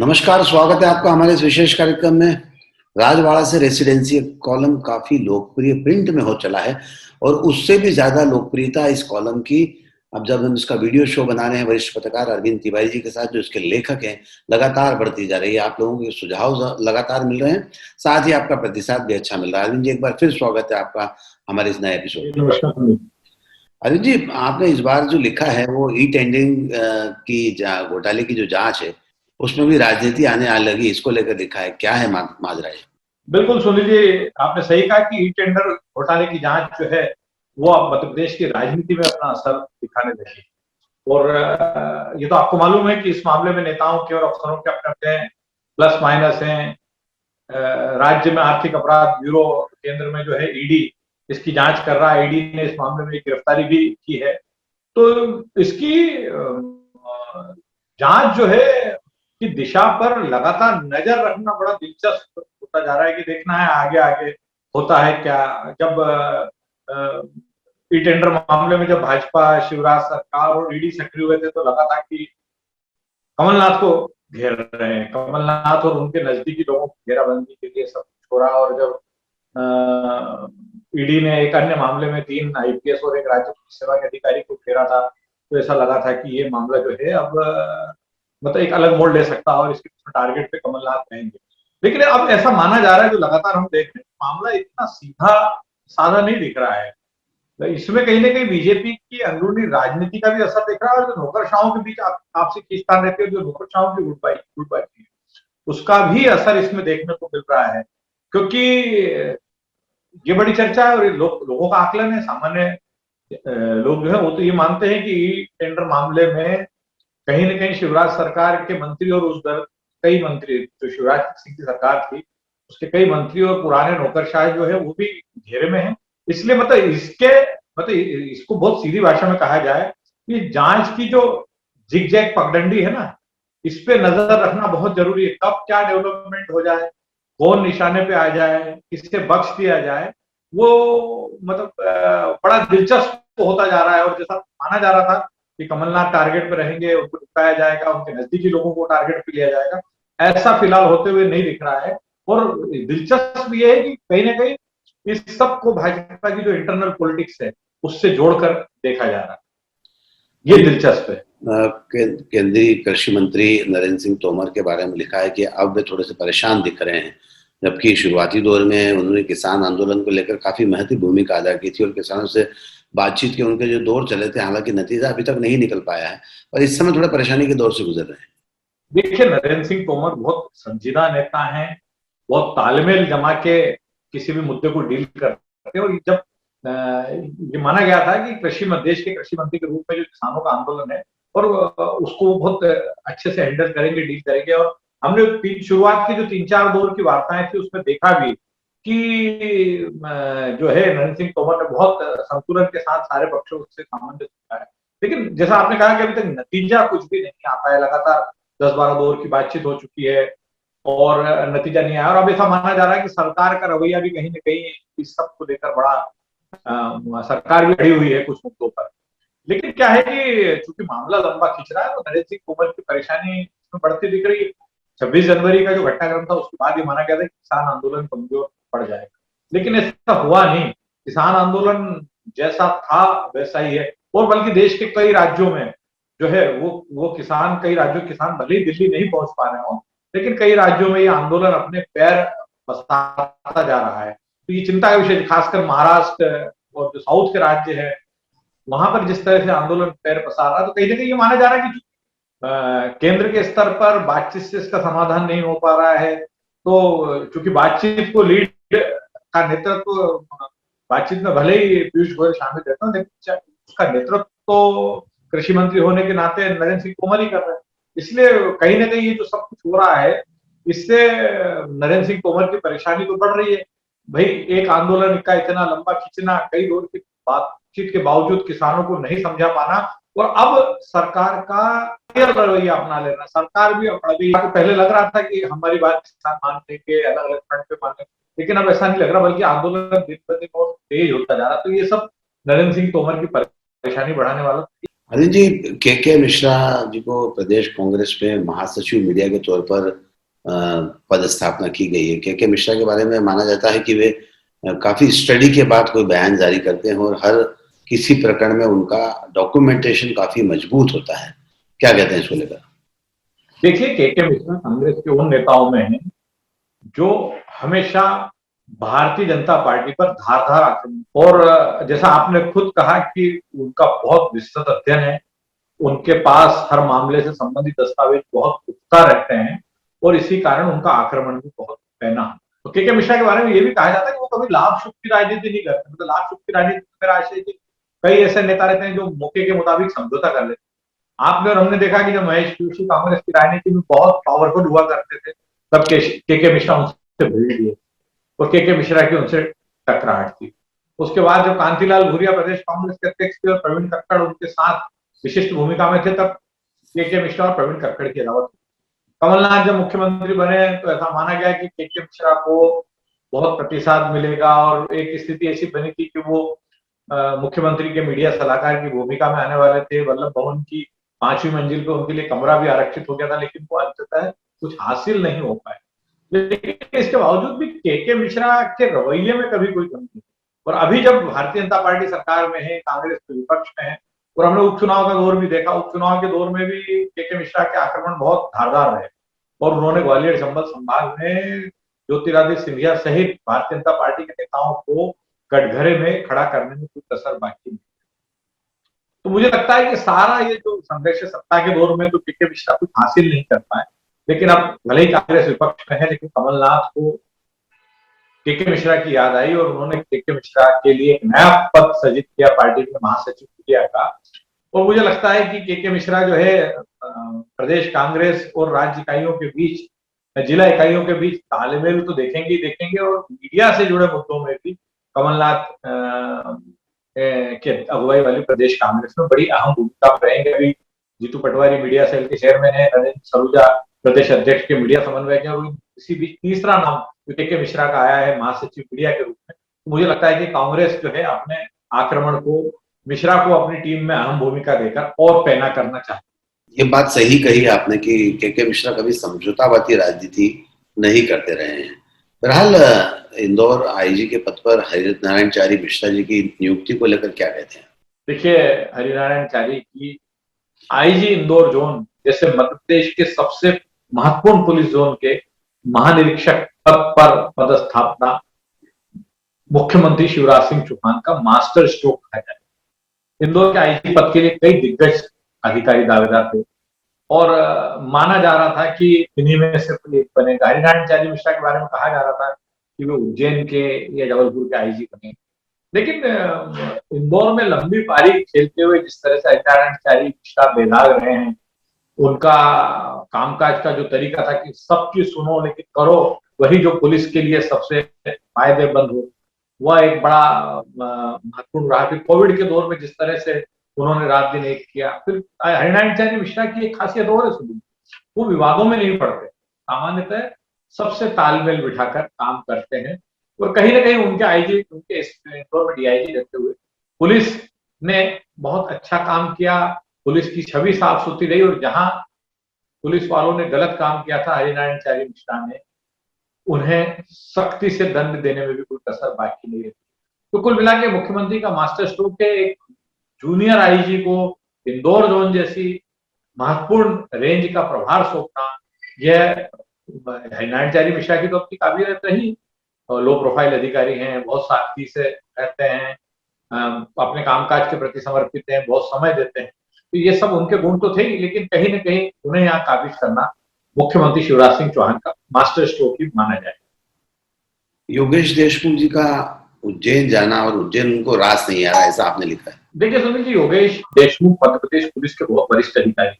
नमस्कार, स्वागत है आपका हमारे इस विशेष कार्यक्रम में। राजवाड़ा से रेसिडेंसी कॉलम काफ़ी लोकप्रिय प्रिंट में हो चला है और उससे भी ज़्यादा लोकप्रियता इस कॉलम की अब जब हम इसका वीडियो शो बना रहे हैं वरिष्ठ पत्रकार अरविंद तिवारी जी के साथ, जो इसके लेखक हैं, लगातार बढ़ती जा रही है। आप लोगों के सुझाव लगातार मिल रहे हैं, साथ ही आपका प्रतिसाद भी अच्छा मिल रहा है। अरविंद जी, एक बार फिर स्वागत है आपका हमारे इस नए एपिसोड जी, में। नमस्कार। अरविंद जी, आपने इस बार जो लिखा है वो ई टेंडरिंग की घोटाले की जो जांच है, उसमें भी राजनीति आने लगी, इसको लेकर लिखा है। क्या है माजरा ये? बिल्कुल सुनील जी, आपने सही कहा कि ई टेंडर घोटाले की जांच जो है वो अब मध्य प्रदेश की राजनीति में अपना असर दिखाने लगी। और ये तो आपको मालूम है कि इस मामले में नेताओं के और अफसरों के अपने अपने प्लस माइनस हैं। राज्य में आर्थिक अपराध ब्यूरो केंद्र में जो है ईडी इसकी जांच कर रहा है। ईडी ने इस मामले में एक गिरफ्तारी भी की है। तो इसकी जांच जो है की दिशा पर लगातार नजर रखना बड़ा दिलचस्प होता जा रहा है कि देखना है आगे आगे होता है क्या। जब ई टेंडर मामले में जब भाजपा, शिवराज सरकार और ईडी सक्रिय हुए थे तो लगा था कि कमलनाथ को घेर रहे हैं, कमलनाथ और उनके नजदीकी लोगों की घेराबंदी के लिए सब कुछ हो रहा। और जब ईडी ने एक अन्य मामले में 3 आईपीएस और एक राज्य पुलिस सेवा के अधिकारी को घेरा था, तो ऐसा लगा था कि ये मामला जो है अब मतलब एक अलग मोड़ ले सकता है और इसके टारगेट पे कमलनाथ रहेंगे। लेकिन अब ऐसा माना जा रहा है, जो लगातार हम देख रहे हैं, मामला इतना सीधा साधा नहीं दिख रहा है। तो इसमें कहीं ना कहीं बीजेपी की अंदरूनी राजनीति का भी असर दिख रहा है और जो नौकरशाहों के बीच आपसी खींचतान रहती है, जो नौकरशाहों की गुटबाजी है, उसका भी असर इसमें देखने को मिल रहा है। क्योंकि ये बड़ी चर्चा है और लोगों का आकलन है। सामान्य लोग जो है वो तो ये मानते हैं कि टेंडर मामले में कहीं ना कहीं शिवराज सरकार के मंत्री और उस दर कई मंत्री, जो शिवराज सिंह की सरकार थी उसके कई मंत्री और पुराने नौकरशाह जो है वो भी घेरे में है। इसलिए मतलब इसको बहुत सीधी भाषा में कहा जाए कि जांच की जो जिग-जैग पगडंडी है ना, इस पे नजर रखना बहुत जरूरी है। कब क्या डेवलपमेंट हो जाए, कौन निशाने पे आ जाए, किससे बख्श दिया जाए, वो मतलब बड़ा दिलचस्प होता जा रहा है। और जैसा माना जा रहा था कि कमलनाथ टारगेट पे रहेंगे, उनको निपटाया जाएगा, उनके नजदीकी लोगों को टारगेट पे लिया जाएगा, ऐसा फिलहाल होते हुए नहीं दिख रहा है। और दिलचस्प ये है कि कहीं ना कहीं इस सब को भाजपा की जो इंटरनल पॉलिटिक्स है उससे जोड़कर देखा जा रहा है। ये दिलचस्प है। केंद्रीय कृषि मंत्री नरेंद्र सिंह तोमर के बारे में लिखा है कि अब वे थोड़े से परेशान दिख रहे हैं, जबकि शुरुआती दौर में उन्होंने किसान आंदोलन को लेकर काफी महत्वपूर्ण भूमिका अदा की थी और किसानों से बातचीत के उनके जो दौर चले थे, हालांकि नतीजा अभी तक नहीं निकल पाया है और इस समय थोड़ा परेशानी के दौर से गुजर रहे हैं। देखिए, नरेंद्र सिंह तोमर बहुत संजीदा नेता हैं, बहुत तालमेल जमा के किसी भी मुद्दे को डील करते हैं। और जब ये माना गया था कि देश के कृषि मंत्री के रूप में जो किसानों का आंदोलन है और उसको बहुत अच्छे से हैंडल करेंगे, डील करेंगे। और हमने शुरुआत की जो 3-4 दौर की वार्ताएं थी उसमें देखा भी कि जो है नरेंद्र सिंह तोमर ने बहुत संतुलन के साथ सारे पक्षों से सामंजस्य रखा है। लेकिन जैसा आपने कहा कि अभी तक नतीजा कुछ भी नहीं आ पाया, लगातार 10-12 दौर की बातचीत हो चुकी है और नतीजा नहीं आया। और अब ऐसा माना जा रहा है कि सरकार का रवैया भी कहीं ना कहीं इस सब को लेकर बड़ा सरकार भी अड़ी हुई है कुछ मुद्दों पर। लेकिन क्या है कि चूंकि मामला लंबा खिंच रहा है तो नरेंद्र सिंह तोमर की परेशानी इसमें बढ़ती दिख रही है। 26 जनवरी का जो घटनाक्रम था उसके बाद ये माना गया था कि किसान आंदोलन कमजोर पड़ जाएगा, लेकिन ऐसा हुआ नहीं। किसान आंदोलन जैसा था वैसा ही है। और बल्कि देश के कई राज्यों में जो है वो किसान, कई राज्यों किसान भले ही दिल्ली नहीं पहुंच पा रहे हो, लेकिन कई राज्यों में ये आंदोलन अपने पैर पसारता जा रहा है। तो ये चिंता का विषय, खासकर महाराष्ट्र और जो साउथ के राज्य है वहां पर जिस तरह से आंदोलन पैर पसार रहा है, तो कहीं ना कहीं ये माना जा रहा है कि केंद्र के स्तर पर बातचीत से इसका समाधान नहीं हो पा रहा है। तो चूंकि बातचीत को लीड का नेतृत्व, बातचीत में भले ही पीयूष गोयल शामिल रहता है लेकिन उसका नेतृत्व तो कृषि मंत्री होने के नाते नरेंद्र सिंह तोमर ही कर रहे हैं। इसलिए कहीं ना कहीं ये जो सब कुछ हो रहा है इससे नरेंद्र सिंह तोमर की परेशानी तो बढ़ रही है। भाई, एक आंदोलन का इतना लंबा खींचना, कई दौर की बातचीत के बावजूद किसानों को नहीं समझा पाना, और अब सरकार का रवैया अपना लेना। सरकार भी अभी पहले लग रहा था कि हमारी बात किसान मान लेंगे, अलग अलग फ्रंट पे मान लेंगे, लेकिन अब ऐसा नहीं लग रहा, बल्कि आंदोलन दिन ब दिन और तेज होता जा रहा। तो ये सब नरेंद्र सिंह तोमर की परेशानी बढ़ाने वाला। अनिल जी, के मिश्रा जी को प्रदेश कांग्रेस में महासचिव मीडिया के तौर पर पदस्थापना की गई है। के मिश्रा के बारे में माना जाता है कि वे काफी स्टडी के बाद कोई बयान जारी करते हैं और हर किसी प्रकरण में उनका डॉक्यूमेंटेशन काफी मजबूत होता है। क्या कहते हैं इसको लेकर? देखिए, के मिश्रा कांग्रेस के उन नेताओं में हैं जो हमेशा भारतीय जनता पार्टी पर धारदार आक्रमण, और जैसा आपने खुद कहा कि उनका बहुत विस्तृत अध्ययन है, उनके पास हर मामले से संबंधित दस्तावेज बहुत पुख्ता रहते हैं और इसी कारण उनका आक्रमण भी बहुत पैना है। तो के मिश्रा के बारे में ये भी कहा जाता है कि वो कभी लाभ सुख की राजनीति नहीं करते। मतलब लाभ सुख की राजनीति में मेरा आशय है कि कई ऐसे नेता रहते हैं जो मौके के मुताबिक समझौता कर लेते हैं। आपने और हमने देखा कि जब महेश जोशी कांग्रेस की राजनीति में बहुत पावरफुल हुआ करते थे, तब के मिश्रा उनसे भिड़ लिए और के मिश्रा की उनसे टकराहट थी। उसके बाद जब कांतिलाल भूरिया प्रदेश कांग्रेस के अध्यक्ष थे और प्रवीण कक्कड़ उनके साथ विशिष्ट भूमिका में थे, तब के मिश्रा और प्रवीण कक्कड़ की अदावत। कमलनाथ जब मुख्यमंत्री बने तो ऐसा माना गया कि के मिश्रा को बहुत प्रतिसाद मिलेगा और एक स्थिति ऐसी बनी थी कि वो मुख्यमंत्री के मीडिया सलाहकार की भूमिका में आने वाले थे। वल्लभ भवन की 5वीं मंजिल पे उनके लिए कमरा भी आरक्षित हो गया था, लेकिन वो अंततः कुछ हासिल नहीं हो पाए। लेकिन इसके बावजूद भी के मिश्रा के रवैये में कभी कोई कमी नहीं। और अभी जब भारतीय जनता पार्टी सरकार में है, कांग्रेस के विपक्ष में है, और हमने उपचुनाव का दौर भी देखा, उपचुनाव के दौर में भी के मिश्रा के आक्रमण बहुत धारदार रहे और उन्होंने ग्वालियर चंबल संभाग में ज्योतिरादित्य सिंधिया सहित भारतीय जनता पार्टी के नेताओं को कटघरे में खड़ा करने में कोई कसर बाकी नहीं। तो मुझे लगता है कि सारा ये जो संघर्ष सत्ता के दौर में तो के मिश्रा कुछ हासिल नहीं कर पाए, लेकिन अब भले ही कांग्रेस विपक्ष में है, लेकिन कमलनाथ को के मिश्रा की याद आई और उन्होंने के मिश्रा के लिए एक नया पद सृजित किया पार्टी में महासचिव मीडिया का। और मुझे लगता है कि के मिश्रा जो है प्रदेश कांग्रेस और राज्य इकाइयों के बीच, जिला इकाइयों के बीच तालमेल तो देखेंगे ही देखेंगे, और मीडिया से जुड़े मुद्दों में भी कमलनाथ के अगुवाई वाली प्रदेश कांग्रेस में बड़ी अहम भूमिका रहेंगे। अभी जीतू पटवारी मीडिया सेल के चेयरमैन है, नरेंद्र सरूजा प्रदेश अध्यक्ष के मीडिया समन्वयक है, और इसी बीच तीसरा नाम के मिश्रा का आया है महासचिव मीडिया के रूप में। तो मुझे लगता है कि कांग्रेस जो है अपने आक्रमण को मिश्रा को अपनी टीम में अहम भूमिका देकर और पैना करना चाहती है। ये बात सही कही आपने कि के मिश्रा कभी समझौतावादी राजनीति नहीं करते रहे हैं। बहरहाल इंदौर आईजी के पद पर हरिनारायण चारी मिश्रा जी की नियुक्ति को लेकर क्या कहते हैं? देखिए, हरिनारायण चारी की आईजी इंदौर जोन जैसे मध्य प्रदेश के सबसे महत्वपूर्ण पुलिस जोन के महानिरीक्षक पद पर पदस्थापना मुख्यमंत्री शिवराज सिंह चौहान का मास्टर स्ट्रोक कहा जाए। इंदौर के आईजी पद के लिए कई दिग्गज अधिकारी दावेदार थे और माना जा रहा था कि इन्हीं में से एक बनेगा। हरिनारायण चारी मिश्रा के बारे में कहा जा रहा था कि वो उज्जैन के या जबलपुर के आईजी बने, लेकिन इंदौर में लंबी पारी खेलते हुए जिस तरह से हरिनारायण चारी मिश्रा बेदाग रहे हैं, उनका कामकाज का जो तरीका था कि सबकी सुनो लेकिन करो वही जो पुलिस के लिए सबसे फायदेमंद हो, वह एक बड़ा महत्वपूर्ण रहा। फिर कोविड के दौर में जिस तरह से उन्होंने रात दिन एक किया। फिर हरिनारायण चारी मिश्रा की एक खासियत और है, सुनिए, वो विवादों में नहीं पड़ते, सामान्यतः सबसे तालमेल बिठाकर काम करते हैं। और कहीं ना कहीं उनके आईजी, उनके इंदौर में डीआईजी रहते हुए पुलिस ने बहुत अच्छा काम किया, पुलिस की छवि साफ सुथरी रही, और जहां पुलिस वालों ने गलत काम किया था हरिनारायण चारी मिश्रा ने उन्हें सख्ती से दंड देने में भी कोई कसर बाकी नहीं रही। तो कुल मिला के मुख्यमंत्री का मास्टर स्ट्रोक है एक जूनियर आईजी को इंदौर जोन जैसी महत्वपूर्ण रेंज का प्रभार सौंपना। यह हरिनारायण चारी मिश्रा की तो अपनी काबिलियत रही, लो प्रोफाइल अधिकारी हैं, बहुत सादगी से रहते हैं, अपने कामकाज के प्रति समर्पित हैं, बहुत समय देते हैं, तो ये सब उनके गुण तो थे ही, लेकिन कहीं ना कहीं उन्हें यहाँ काबिज करना मुख्यमंत्री शिवराज सिंह चौहान का मास्टर स्ट्रोक ही माना जाए। योगेश देशमुख जी का उज्जैन जाना और उज्जैन उनको रास नहीं आ रहा, ऐसा आपने लिखा है। देखिए सुनील जी, योगेश देशमुख मध्य प्रदेश पुलिस के बहुत वरिष्ठ अधिकारी,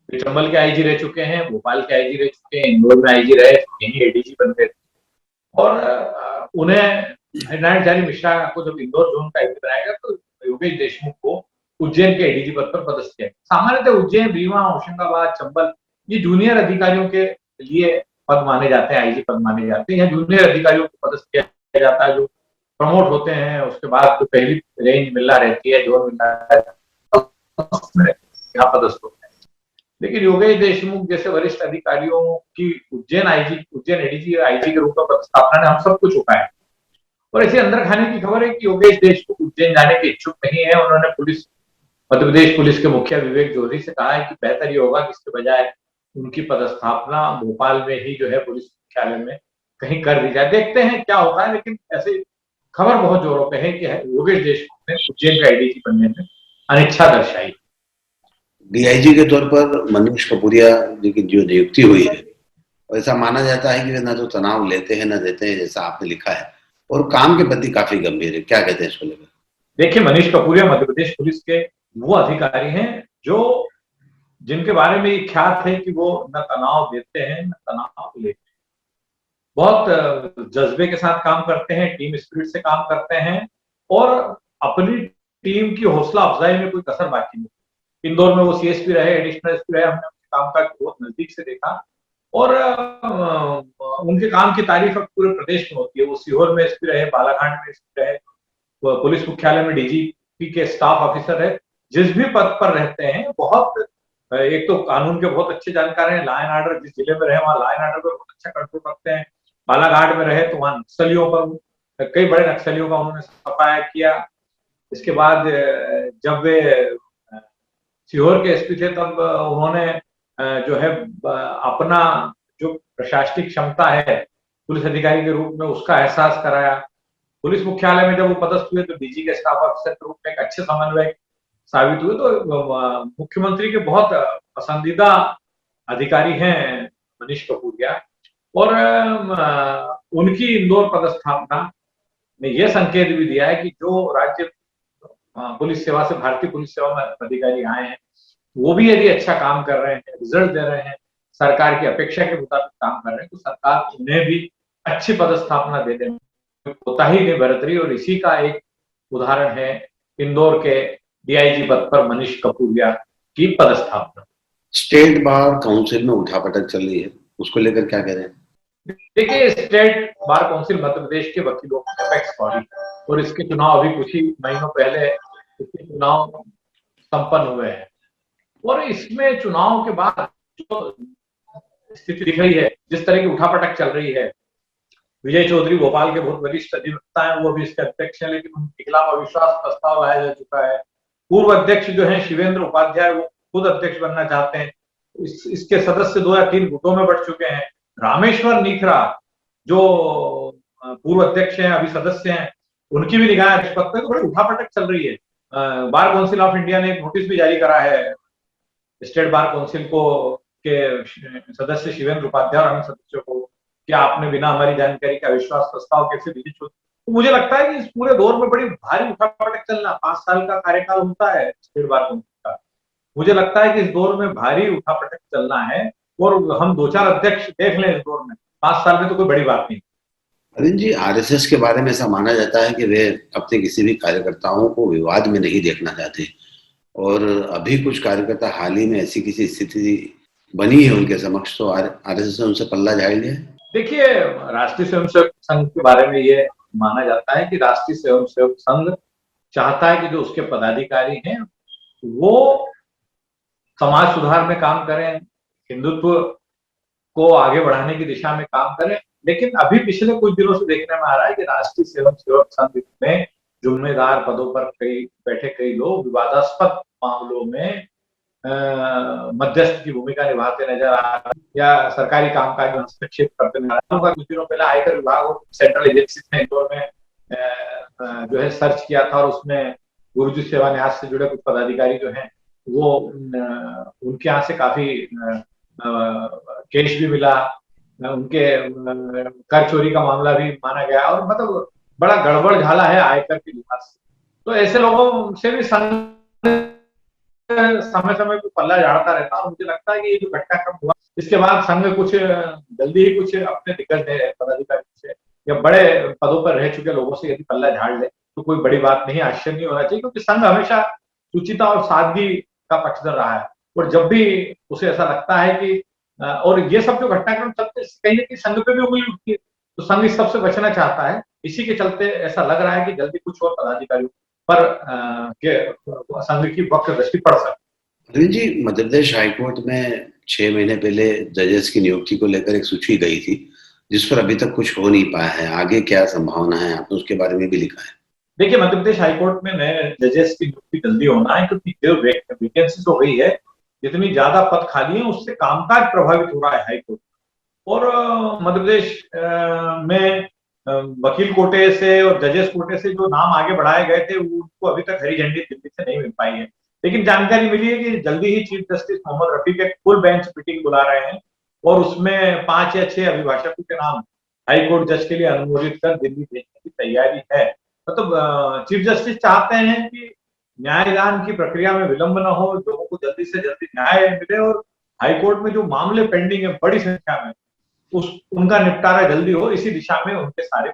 वे चंबल के आईजी रह चुके हैं, भोपाल के आईजी रह चुके हैं, इंदौर में आईजी रहे चुके हैं, एडीजी बन गए, और उन्हें हरिनारायण चारी मिश्रा को जब इंदौर जोन का आईजी बनाया गया तो योगेश देशमुख को उज्जैन के एडीजी पद पर पदस्थ किया। सामान्यतः उज्जैन, रीवा, होशंगाबाद, चंबल ये जूनियर अधिकारियों के लिए पद माने जाते हैं, आईजी पद माने जाते हैं। यहाँ जूनियर अधिकारियों को पदस्थ किया जाता है, जो प्रमोट होते हैं, उसके बाद जो पहली रेंज मिलना रहती है, जोन मिलना रहता है, में यहाँ पदस्थ होते हैं। लेकिन योगेश देशमुख जैसे वरिष्ठ अधिकारियों की उज्जैन एडीजी और आईजी के रूप में पदस्थापना ने हम सबको चौंकाया। और ऐसी अंदर खाने की खबर है कि योगेश देशमुख उज्जैन जाने के इच्छुक नहीं है। उन्होंने मध्य प्रदेश पुलिस के मुखिया विवेक जौहरी से कहा है कि बेहतर ये होगा कि इसके बजाय उनकी पदस्थापना भोपाल में ही जो है पुलिस मुख्यालय में कहीं कर दी जाए। देखते हैं क्या होता है, लेकिन ऐसे खबर बहुत जोरों पे है कि योगेश देशमुख ने उज्जैन का एडीजी बनने में अनिच्छा दर्शाई। डीआईजी के तौर पर मनीष कपुरिया जी की जो नियुक्ति हुई है, ऐसा माना जाता है कि वे ना तो तनाव लेते हैं ना देते हैं, जैसा आपने लिखा है, और काम के प्रति काफी गंभीर है। क्या कहते हैं इसको लेकर? देखिए, मनीष कपुरिया मध्य प्रदेश पुलिस के वो अधिकारी हैं जो जिनके बारे में ये ख्यात है कि वो न तनाव देते हैं न तनाव लेते हैं। बहुत जज्बे के साथ काम करते हैं, टीम स्पिरिट से काम करते हैं और अपनी टीम की हौसला अफजाई में कोई कसर बाकी नहीं। इंदौर में वो सीएसपी रहे, एडिशनल एसपी रहे, हमने उनके काम का बहुत नजदीक से देखा और उनके काम की तारीफ अब पूरे प्रदेश में होती है। वो सीहोर में एसपी रहे, बालाघाट में एसपी रहे, पुलिस मुख्यालय में डीजीपी के स्टाफ ऑफिसर रहे। जिस भी पद पर रहते हैं बहुत एक तो कानून के बहुत अच्छे जानकार हैं, लॉ एंड ऑर्डर जिस जिले में रहे वहां लॉ एंड ऑर्डर पर बहुत अच्छा कंट्रोल करते हैं। बालाघाट में रहे तो वहां नक्सलियों पर कई बड़े नक्सलियों का उन्होंने सफाया किया। इसके बाद जब वे सीहोर के एसपी थे तब उन्होंने जो है अपना जो प्रशासनिक क्षमता है पुलिस अधिकारी के रूप में उसका एहसास कराया। पुलिस मुख्यालय में जब वो पदस्थ हुए तो डीजी के स्टाफ ऑफिसर के रूप में एक अच्छे समन्वय साबित हुए। तो मुख्यमंत्री के बहुत पसंदीदा अधिकारी हैं मनीष कपुरिया और उनकी इंदौर पदस्थापना ने यह संकेत भी दिया है कि जो राज्य पुलिस सेवा से भारतीय पुलिस सेवा में अधिकारी आए हैं वो भी यदि अच्छा काम कर रहे हैं, रिजल्ट दे रहे हैं, सरकार की अपेक्षा के मुताबिक काम कर रहे हैं, तो सरकार उन्हें भी अच्छी पदस्थापना दे देने कोताही नहीं बरत रही। और इसी का एक उदाहरण है इंदौर के डीआईजी पद पर मनीष कपुरिया की पदस्थापना। स्टेट बार काउंसिल में उठापटक चल रही है, उसको लेकर क्या कह रहे हैं? देखिए, state bar council Madhya Pradesh के वकीलों की अपेक्स बॉडी और इसके चुनाव अभी कुछ ही महीनों पहले इसके चुनाव संपन्न हुए हैं और इसमें चुनाव के बाद जो स्थिति दिख रही है, जिस तरह की उठापटक चल रही है, विजय चौधरी भोपाल के बहुत वरिष्ठ अधिवक्ता हैं, वो भी इसके अध्यक्ष हैं, लेकिन उनके खिलाफ अविश्वास प्रस्ताव लाया जा चुका है। पूर्व अध्यक्ष जो है शिवेंद्र उपाध्याय वो खुद अध्यक्ष बनना चाहते हैं। इसके सदस्य 2 या 3 गुटों में बढ़ चुके हैं। रामेश्वर नीखरा जो पूर्व अध्यक्ष हैं, अभी सदस्य हैं, उनकी भी निगाह इस पद पर तो बड़ी उठापटक चल रही है। बार काउंसिल ऑफ इंडिया ने एक नोटिस भी जारी करा है स्टेट बार काउंसिल को के सदस्य शिवेंद्र उपाध्याय और अन्य सदस्यों को कि आपने बिना हमारी जानकारी के अविश्वास प्रस्ताव कैसे भेजे। तो मुझे लगता है कि इस पूरे दौर में बड़ी भारी उठापटक चलना, 5 साल का कार्यकाल होता है स्टेट बार काउंसिल का। मुझे लगता है कि इस दौर में भारी उठापटक चलना है और हम 2-4 अध्यक्ष देख लें इस दौर में, 5 साल में तो कोई बड़ी बात नहीं। अरविंद जी, आरएसएस के बारे में ऐसा माना जाता है कि वे अपने किसी भी कार्यकर्ताओं को विवाद में नहीं देखना चाहते और अभी कुछ कार्यकर्ता हाल ही में ऐसी किसी स्थिति बनी है उनके समक्ष, तो आरएसएस ने उनसे पल्ला झाड़ लिया है। देखिए, राष्ट्रीय स्वयंसेवक संघ के बारे में ये माना जाता है कि राष्ट्रीय स्वयंसेवक संघ चाहता है कि जो उसके पदाधिकारी हैं वो समाज सुधार में काम करें, हिंदुत्व को आगे बढ़ाने की दिशा में काम करें। लेकिन अभी पिछले कुछ दिनों से देखने में आ रहा है कि राष्ट्रीय स्वयंसेवक संघ में जिम्मेदार पदों पर बैठे कई लोग विवादास्पद मामलों में मध्यस्थ की भूमिका निभाते नजर आ रहे हैं या सरकारी कामकाज में हस्तक्षेप करते नजर आ रहे हैं। कुछ दिनों पहले आयकर विभाग और सेंट्रल एजेंसी ने इंदौर में जो है सर्च किया था और उसमें गुरुजी सेवा न्यास से जुड़े कुछ पदाधिकारी जो हैं वो उनके यहाँ से काफी केस भी मिला, उनके कर चोरी का मामला भी माना गया और मतलब बड़ा गड़बड़ झाला है आयकर के लिहाज से। तो ऐसे लोगों से भी समय समय पर पल्ला झाड़ता रहता है और मुझे लगता है कि ये जो घटनाक्रम हुआ इसके बाद संघ कुछ जल्दी ही कुछ अपने दिग्गज पदाधिकारी से या बड़े पदों पर रह चुके लोगों से यदि पल्ला झाड़ ले तो कोई बड़ी बात नहीं, आश्चर्य नहीं होना चाहिए, क्योंकि संघ हमेशा सुचिता और सादगी का पक्षधर रहा है। और जब भी उसे ऐसा लगता है कि और ये सब जो घटनाक्रम चलते कहीं ना कहीं संघ पे भी उंगली उठती है, तो संघ इस सबसे बचना चाहता है। इसी के चलते ऐसा लग रहा है कि जल्दी कुछ और पदाधिकारियों पर संघ की वक्र दृष्टि पड़ सकती है। अरविंद जी, मध्य प्रदेश हाईकोर्ट में 6 महीने पहले जजेस की नियुक्ति को लेकर एक सूची गई थी, जिस पर अभी तक कुछ हो नहीं पाया है। आगे क्या संभावना है? आपने उसके बारे में भी लिखा है। देखिए, मध्य प्रदेश हाईकोर्ट में नए जजेस की नियुक्ति जल्दी होना है, क्योंकि जो वैकेंसी हो गई है, जितनी ज्यादा पद खाली है, उससे कामकाज प्रभावित हो रहा है हाईकोर्ट। और मध्य प्रदेश में वकील कोटे से और जजेस कोटे से जो नाम आगे बढ़ाए गए थे, उनको अभी तक हरी झंडी दिल्ली से नहीं मिल पाई है। लेकिन जानकारी मिली है कि जल्दी ही चीफ जस्टिस मोहम्मद रफीक एक फुल बेंच मीटिंग बुला रहे हैं और उसमें 5 या 6 अभिभाषकों के नाम हाईकोर्ट जज के लिए अनुमोदित कर दिल्ली भेजने की तैयारी है। मतलब चीफ जस्टिस चाहते हैं कि न्यायदान की प्रक्रिया में विलंब न हो, लोगों को जल्दी से जल्दी न्याय मिले और हाईकोर्ट में जो मामले पेंडिंग है बड़ी संख्या में, उनका निपटारा जल्दी हो, इसी दिशा में उनके सारे।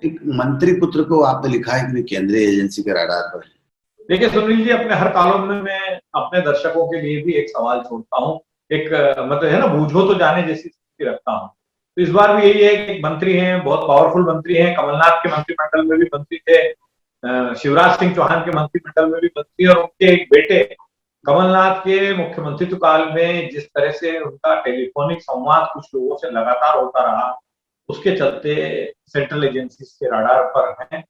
एक मंत्री पुत्र को आपने लिखा है कि केंद्रीय एजेंसी के रडार पर है। देखिए सुनील जी, अपने हर कॉलम में मैं अपने दर्शकों के लिए भी एक सवाल छोड़ता हूँ, एक मतलब है ना, बूझो तो जाने जैसी स्थिति रखता हूँ। तो इस बार भी यही है कि एक मंत्री हैं, बहुत पावरफुल मंत्री हैं, कमलनाथ के मंत्रिमंडल में भी मंत्री थे, शिवराज सिंह चौहान के मंत्रिमंडल में भी मंत्री, और उनके एक बेटे कमलनाथ के मुख्यमंत्रित्व काल में जिस तरह से उनका टेलीफोनिक संवाद कुछ लोगों से लगातार होता रहा, उसके चलते सेंट्रल एजेंसीज के रडार पर हैं।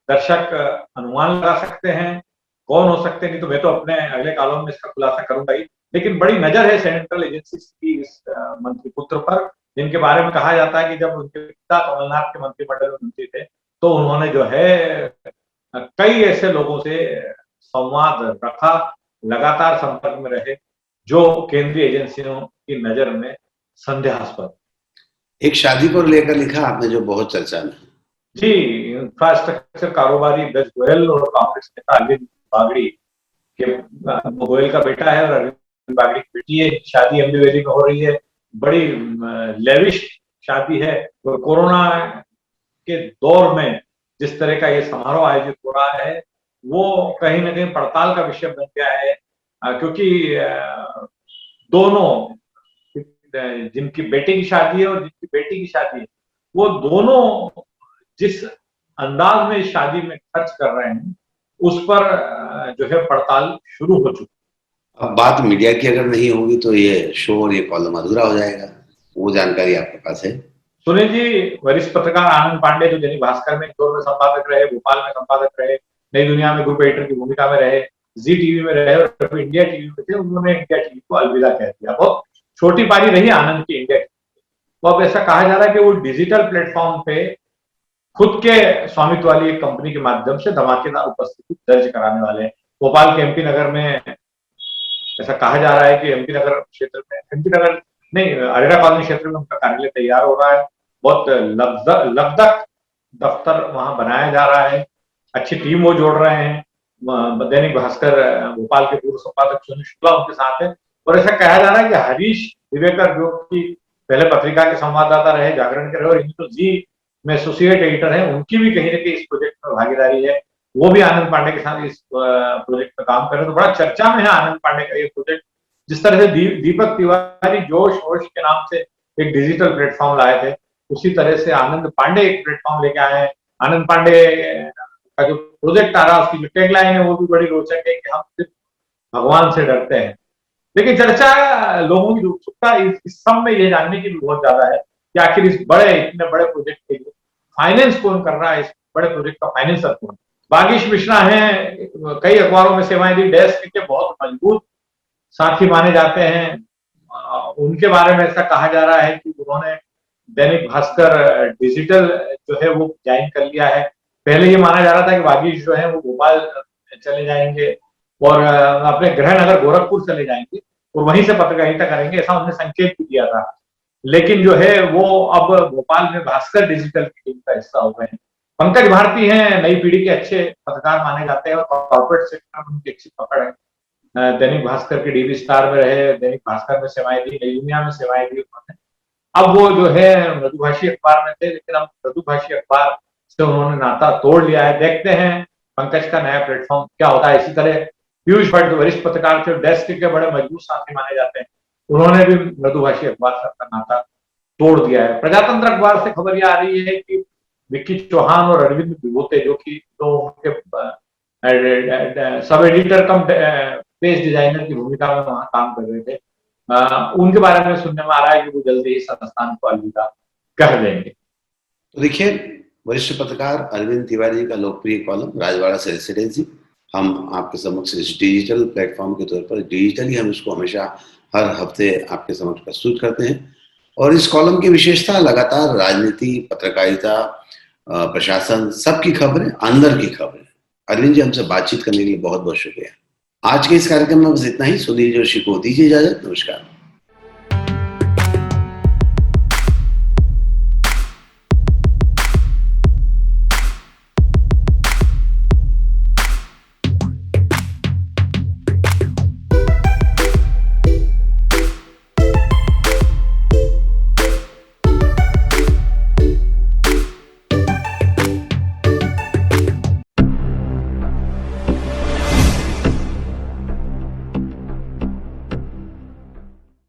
दर्शक अनुमान लगा सकते हैं कौन हो सकते हैं, नहीं तो मैं तो अपने अगले कॉलम में इसका खुलासा करूंगा ही। लेकिन बड़ी नजर है सेंट्रल एजेंसीज की इस मंत्री पुत्र पर, जिनके बारे में कहा जाता है कि जब उनके पिता कमलनाथ के मंत्रिमंडल में मंत्री थे, तो उन्होंने जो है कई ऐसे लोगों से संवाद रखा, लगातार संपर्क में रहे, जो केंद्रीय एजेंसियों की नजर में संदेहास्पद। एक शादी को लेकर लिखा आपने जो बहुत चर्चा में। जी, इंफ्रास्ट्रक्चर कारोबारी ब्रज गोयल और कांग्रेस नेता अरविंद बागड़ी के, गोयल का बेटा है और अरविंद बागड़ी की बेटी है, शादी एमबी वैली में हो रही है। बड़ी लेविश शादी है और कोरोना के दौर में जिस तरह का ये समारोह आयोजित हो रहा है, वो कहीं ना कहीं पड़ताल का विषय बन गया है, क्योंकि दोनों, जिनकी बेटे की शादी है और जिनकी बेटी की शादी है, वो दोनों जिस अंदाज में इस शादी में खर्च कर रहे हैं, उस पर जो है पड़ताल शुरू हो चुकी। अब बात मीडिया की अगर नहीं होगी तो ये शो और ये कॉलम अधूरा हो जाएगा। वो जानकारी आपके पास है? सुनील जी, वरिष्ठ पत्रकार आनंद पांडे, जो दैनिक भास्कर में इंदौर में संपादक रहे, भोपाल में संपादक रहे, नई दुनिया में ग्रुप एडिटर की भूमिका में रहे, जी टीवी में रहे और इंडिया टीवी में थे, उन्होंने इंडिया टीवी को अलविदा कह दिया। बहुत छोटी पारी रही आनंद की इंडिया टीवी। तो अब ऐसा कहा जा रहा है कि वो डिजिटल प्लेटफॉर्म पे खुद के स्वामित्व वाली एक कंपनी के माध्यम से धमाकेदार उपस्थिति दर्ज कराने वाले हैं। भोपाल के एमपी नगर में ऐसा कहा जा रहा है कि एमपी नगर क्षेत्र में, एमपी नगर नहीं, अरेरा कॉलोनी क्षेत्र में उनका कार्यालय तैयार हो रहा है। बहुत लगदक दफ्तर वहां बनाया जा रहा है, अच्छी टीम वो जोड़ रहे हैं। दैनिक भास्कर भोपाल के पूर्व संपादक सुनील शुक्ला उनके साथ है, और ऐसा कहा जा रहा है कि हरीश दिवेकर, जो कि पहले पत्रिका के संवाददाता रहे, जागरण के रहे और इनको जी में एसोसिएट एडिटर हैं, उनकी भी कहीं ना कहीं इस प्रोजेक्ट में भागीदारी है। वो भी आनंद पांडे के साथ इस प्रोजेक्ट पर काम कर रहे हैं। तो बड़ा चर्चा में है आनंद पांडे का ये प्रोजेक्ट। जिस तरह से दीपक तिवारी जोश वोश के नाम से एक डिजिटल प्लेटफॉर्म लाए थे, उसी तरह से आनंद पांडे एक प्लेटफॉर्म लेके आए हैं। आनंद पांडे का जो प्रोजेक्ट आ रहा है, उसकी जो टैगलाइन है वो भी बड़ी रोचक है कि हम सिर्फ भगवान से डरते हैं। लेकिन चर्चा, लोगों की उत्सुकता इस सब में ये जानने की भी बहुत ज्यादा है कि आखिर इस इतने बड़े प्रोजेक्ट के लिए फाइनेंस कौन कर रहा है, इस बड़े प्रोजेक्ट का फाइनेंसर कौन। बागीश मिश्रा हैं, कई अखबारों में सेवाएं दी, डेस्क के बहुत मजबूत साथी माने जाते हैं। उनके बारे में ऐसा कहा जा रहा है कि उन्होंने दैनिक भास्कर डिजिटल जो है वो ज्वाइन कर लिया है। पहले ये माना जा रहा था कि बागीश जो है वो भोपाल चले जाएंगे और अपने गृह नगर गोरखपुर चले जाएंगे और वहीं से पत्रकारिता करेंगे, ऐसा उन्होंने संकेत भी दिया था। लेकिन जो है वो अब भोपाल में भास्कर डिजिटल की टीम का हिस्सा हो गए हैं। पंकज भारती हैं, नई पीढ़ी के अच्छे पत्रकार माने जाते हैं और कॉर्पोरेट सेक्टर में उनकी अच्छी पकड़ है। दैनिक भास्कर के डीवी स्टार में रहे, दैनिक भास्कर में सेवाएं दी, नई दुनिया में सेवाएं दी उन्होंने। अब वो जो है मृदुभाषी अखबार में थे, लेकिन अब मृदुभाषी अखबार से उन्होंने नाता तोड़ लिया है। देखते हैं पंकज का नया प्लेटफॉर्म क्या होता है। इसी तरह पीयूष भट्ट, जो वरिष्ठ पत्रकार थे, डेस्क के बड़े मजबूत साथी माने जाते हैं, उन्होंने भी मृदुभाषी अखबार से अपना नाता तोड़ दिया है। प्रजातंत्र अखबार से खबर यह आ रही है कि विक्की चौहान और अरविंद विभूते, जो कि तो उनके सब एडिटर कम पेज डिजाइनर की भूमिका में वहां काम कर रहे थे, उनके बारे में सुनने में आ रहा है कि वो जल्दी ही संस्थान को अलविदा कह देंगे। तो देखिए, वरिष्ठ पत्रकार अरविंद तिवारी जी का लोकप्रिय कॉलम राजवाड़ा से रेसिडेंसी हम आपके समक्ष इस डिजिटल प्लेटफॉर्म के तौर पर डिजिटली हम इसको हमेशा हर हफ्ते आपके समक्ष प्रस्तुत करते हैं। और इस कॉलम की विशेषता लगातार राजनीति, पत्रकारिता, प्रशासन, सबकी खबरें, अंदर की खबरें। अरविंद जी, हमसे बातचीत करने के लिए बहुत बहुत शुक्रिया। आज के इस कार्यक्रम में बस इतना ही। सुनील जोशी को दीजिए इजाजत। नमस्कार।